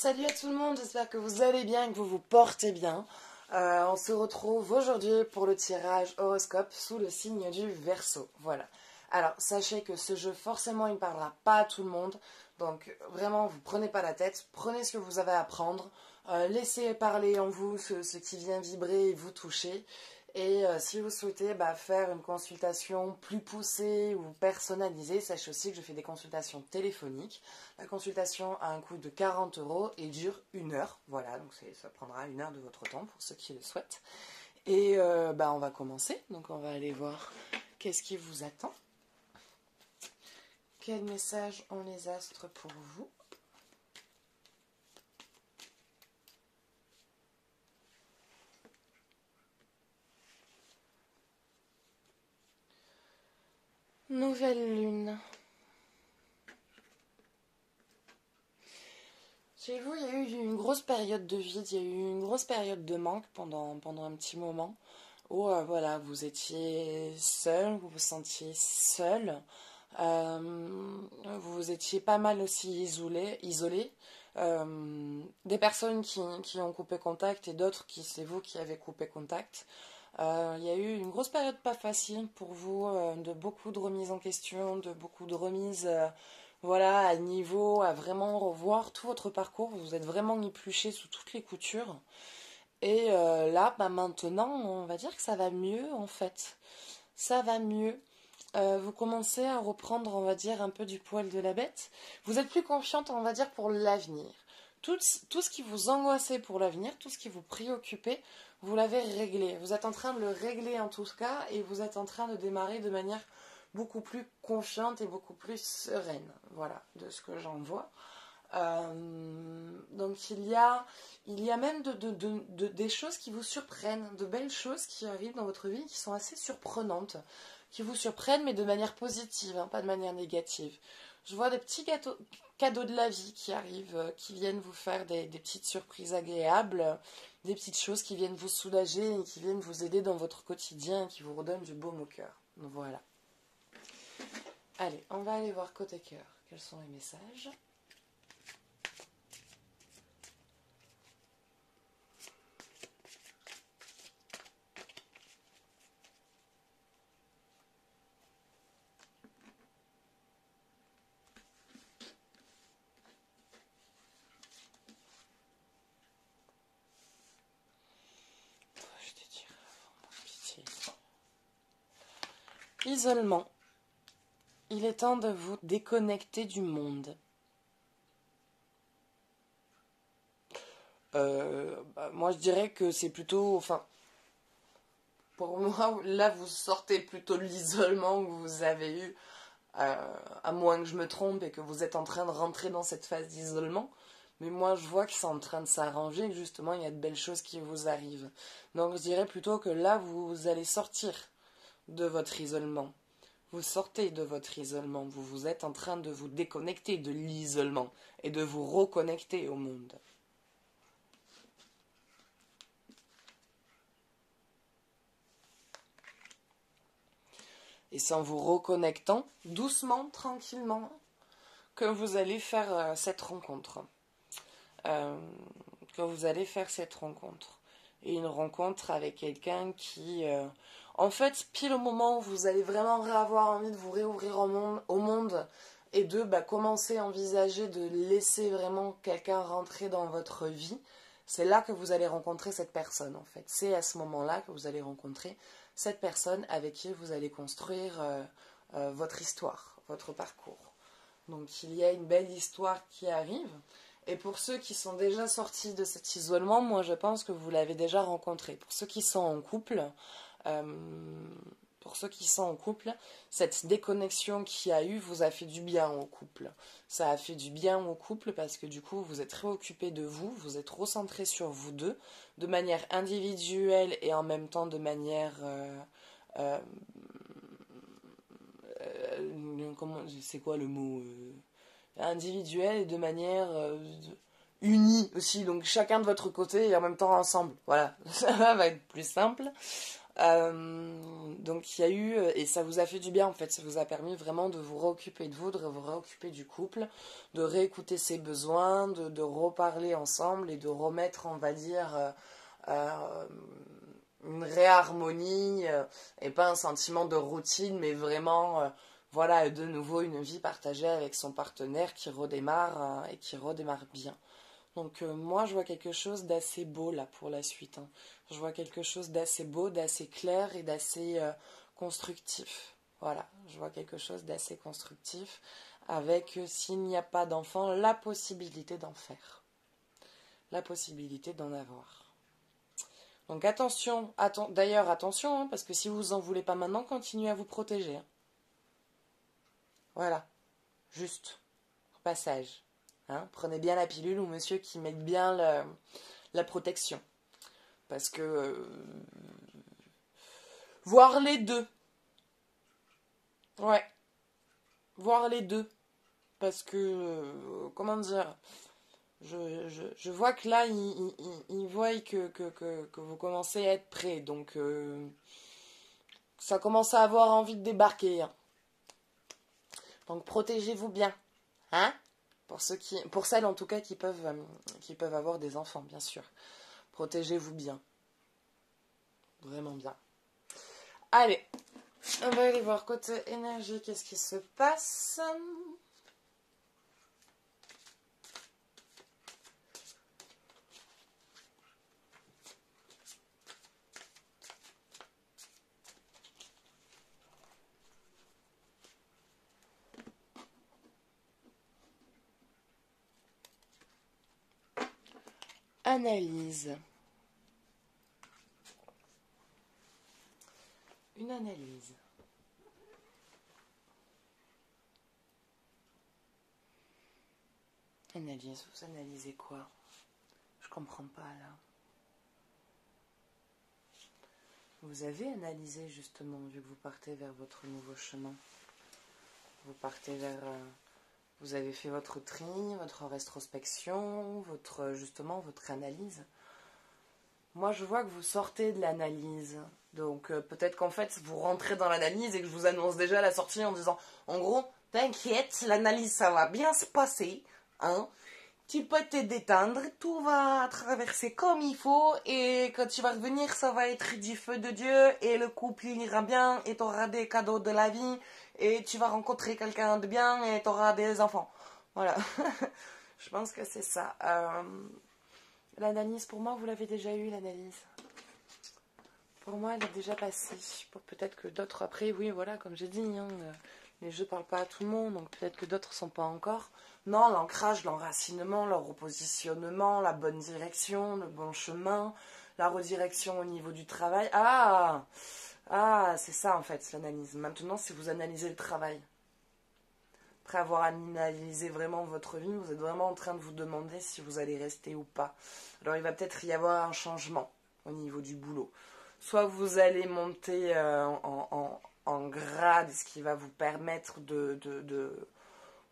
Salut à tout le monde, j'espère que vous allez bien et que vous vous portez bien. On se retrouve aujourd'hui pour le tirage horoscope sous le signe du Verseau. Voilà. Alors, sachez que ce jeu, forcément, il ne parlera pas à tout le monde. Donc, vraiment, vous prenez pas la tête. Prenez ce que vous avez à prendre. Laissez parler en vous ce qui vient vibrer et vous toucher. Et si vous souhaitez faire une consultation plus poussée ou personnalisée, sachez aussi que je fais des consultations téléphoniques. La consultation a un coût de 40 € et dure 1 heure. Voilà, donc ça prendra 1 heure de votre temps pour ceux qui le souhaitent. Et on va commencer. Donc on va aller voir qu'est-ce qui vous attend. Quel message ont les astres pour vous? Nouvelle lune. Chez vous, il y a eu une grosse période de vide, il y a eu une grosse période de manque pendant un petit moment où voilà, vous étiez seul, vous vous sentiez seul, vous étiez pas mal aussi isolé. Des personnes qui ont coupé contact et d'autres qui c'est vous qui avez coupé contact. Il y a eu une grosse période pas facile pour vous, de beaucoup de remises en question, de beaucoup de remises voilà, à niveau, à vraiment revoir tout votre parcours. Vous êtes vraiment épluché sous toutes les coutures. Et là, maintenant, on va dire que ça va mieux en fait. Ça va mieux. Vous commencez à reprendre, on va dire, un peu du poil de la bête. Vous êtes plus confiante, on va dire, pour l'avenir. Tout ce qui vous angoissait pour l'avenir, tout ce qui vous préoccupait, vous l'avez réglé. Vous êtes en train de le régler en tout cas et vous êtes en train de démarrer de manière beaucoup plus confiante et beaucoup plus sereine. Voilà, de ce que j'en vois. Donc il y a même des choses qui vous surprennent, de belles choses qui arrivent dans votre vie qui sont assez surprenantes, qui vous surprennent mais de manière positive, hein, pas de manière négative. Je vois des petits cadeaux de la vie qui arrivent, qui viennent vous faire des petites surprises agréables, des petites choses qui viennent vous soulager et qui viennent vous aider dans votre quotidien et qui vous redonnent du baume au cœur. Donc voilà. Allez, on va aller voir côté cœur. Quels sont les messages ? Isolement. Il est temps de vous déconnecter du monde. Moi, je dirais que c'est plutôt... Enfin, pour moi, là, vous sortez plutôt de l'isolement que vous avez eu, à moins que je me trompe et que vous êtes en train de rentrer dans cette phase d'isolement. Mais moi, je vois que c'est en train de s'arranger, que justement, il y a de belles choses qui vous arrivent. Donc, je dirais plutôt que là, vous allez sortir de votre isolement. Vous sortez de votre isolement, vous êtes en train de vous déconnecter de l'isolement et de vous reconnecter au monde. Et c'est en vous reconnectant, doucement, tranquillement, que vous allez faire cette rencontre. Et une rencontre avec quelqu'un qui... en fait, pile au moment où vous allez vraiment avoir envie de vous réouvrir au monde et de commencer à envisager de laisser vraiment quelqu'un rentrer dans votre vie, c'est là que vous allez rencontrer cette personne en fait. C'est à ce moment-là que vous allez rencontrer cette personne avec qui vous allez construire votre histoire, votre parcours. Donc il y a une belle histoire qui arrive. Et pour ceux qui sont déjà sortis de cet isolement, moi je pense que vous l'avez déjà rencontré. Pour ceux qui sont en couple, cette déconnexion qu'il y a eu vous a fait du bien au couple. Ça a fait du bien au couple parce que du coup vous êtes réoccupé de vous, vous êtes recentré sur vous deux, de manière individuelle et en même temps de manière... c'est quoi le mot individuelle et de manière unie aussi, donc chacun de votre côté et en même temps ensemble. Voilà, ça va être plus simple. Donc il y a eu, et ça vous a fait du bien en fait, ça vous a permis vraiment de vous réoccuper de vous, de vous réoccuper du couple, de réécouter ses besoins, de reparler ensemble et de remettre, on va dire, une réharmonie et pas un sentiment de routine, mais vraiment, voilà, de nouveau une vie partagée avec son partenaire qui redémarre et qui redémarre bien. Donc moi, je vois quelque chose d'assez beau là pour la suite, hein. Je vois quelque chose d'assez beau, d'assez clair et d'assez constructif. Voilà, je vois quelque chose d'assez constructif avec, s'il n'y a pas d'enfant, la possibilité d'en faire. La possibilité d'en avoir. Donc attention, d'ailleurs attention, hein, parce que si vous en voulez pas maintenant, continuez à vous protéger, hein. Voilà, juste, au passage. Hein, prenez bien la pilule ou monsieur qui met bien la protection. Parce que voir les deux. Ouais, voir les deux. Parce que, comment dire, je vois que là, il voit que vous commencez à être prêt. Donc, ça commence à avoir envie de débarquer, hein. Donc, protégez-vous bien. Hein? Pour celles en tout cas qui peuvent avoir des enfants, bien sûr. Protégez-vous bien. Vraiment bien. Allez, on va aller voir côté énergie, qu'est-ce qui se passe. Analyse. Une analyse. Analyse, vous analysez quoi? Je comprends pas là. Vous avez analysé justement, vu que vous partez vers votre nouveau chemin. Vous partez vers... vous avez fait votre tri, votre rétrospection, justement votre analyse. Moi, je vois que vous sortez de l'analyse. Donc, peut-être qu'en fait, vous rentrez dans l'analyse et que je vous annonce déjà la sortie en disant, en gros, t'inquiète, l'analyse, ça va bien se passer, hein. Tu peux te détendre, tout va traverser comme il faut et quand tu vas revenir, ça va être du feu de Dieu et le couple ira bien et tu auras des cadeaux de la vie et tu vas rencontrer quelqu'un de bien et tu auras des enfants. Voilà. Je pense que c'est ça. L'analyse, pour moi, vous l'avez déjà eu, l'analyse. Pour moi, elle est déjà passée. Peut-être que d'autres, après, oui, voilà, comme j'ai dit, hein, les jeux ne parlent pas à tout le monde, donc peut-être que d'autres ne sont pas encore. Non, l'ancrage, l'enracinement, le repositionnement, la bonne direction, le bon chemin, la redirection au niveau du travail. Ah, c'est ça en fait, l'analyse. Maintenant, si vous analysez le travail, après avoir analysé vraiment votre vie, vous êtes vraiment en train de vous demander si vous allez rester ou pas. Alors, il va peut-être y avoir un changement au niveau du boulot. Soit vous allez monter en grade, ce qui va vous permettre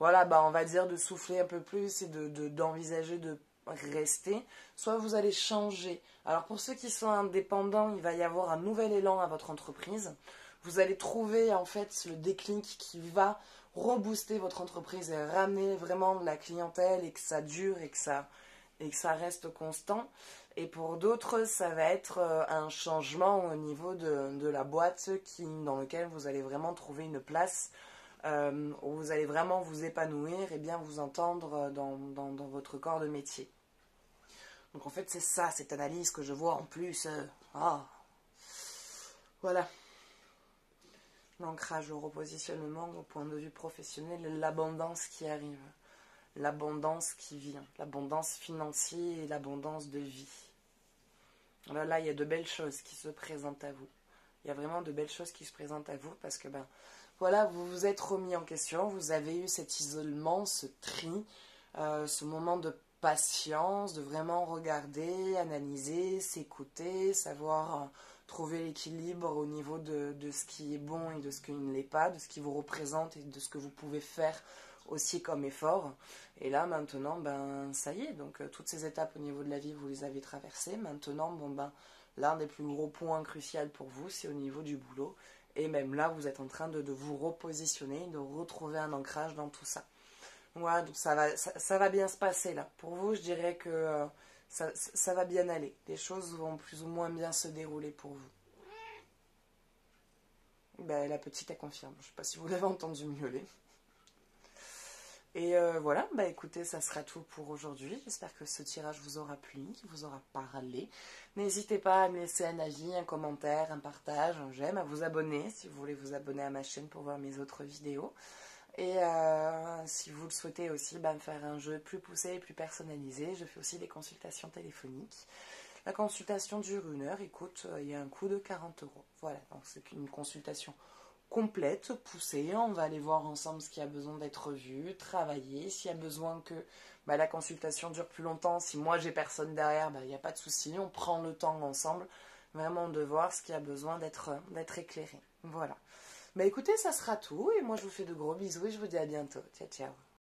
voilà, on va dire de souffler un peu plus et d'envisager de rester. Soit vous allez changer. Alors pour ceux qui sont indépendants, il va y avoir un nouvel élan à votre entreprise. Vous allez trouver en fait le déclic qui va rebooster votre entreprise et ramener vraiment de la clientèle et que ça dure et que ça reste constant. Et pour d'autres, ça va être un changement au niveau de la boîte dans lequel vous allez vraiment trouver une place où vous allez vraiment vous épanouir et bien vous entendre dans votre corps de métier. Donc en fait, c'est ça, cette analyse que je vois en plus. Voilà. L'ancrage, le repositionnement au point de vue professionnel, l'abondance qui arrive. L'abondance qui vient. L'abondance financière et l'abondance de vie. Là, il y a de belles choses qui se présentent à vous. Il y a vraiment de belles choses qui se présentent à vous parce que, voilà, vous vous êtes remis en question, vous avez eu cet isolement, ce tri, ce moment de patience, de vraiment regarder, analyser, s'écouter, savoir trouver l'équilibre au niveau de ce qui est bon et de ce qui ne l'est pas, de ce qui vous représente et de ce que vous pouvez faire aussi comme effort. Et là, maintenant, ça y est, donc toutes ces étapes au niveau de la vie, vous les avez traversées. Maintenant, l'un des plus gros points cruciaux pour vous, c'est au niveau du boulot. Et même là, vous êtes en train de vous repositionner, de retrouver un ancrage dans tout ça. Voilà, donc ça va bien se passer là. Pour vous, je dirais que ça va bien aller. Les choses vont plus ou moins bien se dérouler pour vous. Ben, la petite, elle confirme. Je ne sais pas si vous l'avez entendu miauler. Et voilà, bah écoutez, ça sera tout pour aujourd'hui. J'espère que ce tirage vous aura plu, qu'il vous aura parlé. N'hésitez pas à me laisser un avis, un commentaire, un partage, un j'aime, à vous abonner si vous voulez vous abonner à ma chaîne pour voir mes autres vidéos. Et si vous le souhaitez aussi, bah, me faire un jeu plus poussé et plus personnalisé, je fais aussi des consultations téléphoniques. La consultation dure 1 heure, il y a un coût de 40 euros. Voilà, donc c'est une consultation complète, poussée. On va aller voir ensemble ce qui a besoin d'être vu, travailler. S'il y a besoin que la consultation dure plus longtemps, si moi j'ai personne derrière, il n'y a pas de souci. On prend le temps ensemble, vraiment de voir ce qui a besoin d'être éclairé. Voilà. Écoutez, ça sera tout. Et moi je vous fais de gros bisous et je vous dis à bientôt. Ciao, ciao.